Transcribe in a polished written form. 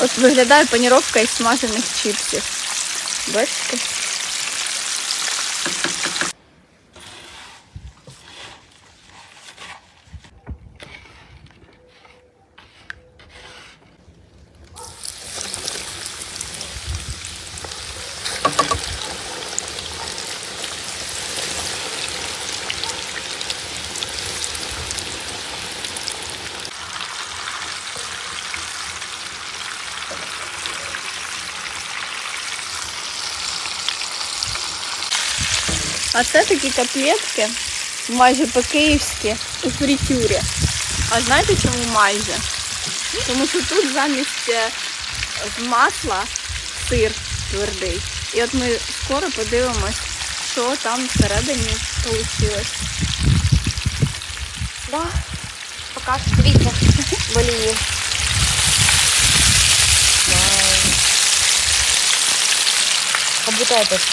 От виглядає паніровка із смажених чіпсів. Бачите? А це такі котлетки, майже по-київськи, у фритюрі. А знаєте чому майже? Тому що тут замість масла сир твердий. І от ми скоро подивимось, що там всередині вийшло. Да, пока що, дивіться, болію. Как будто это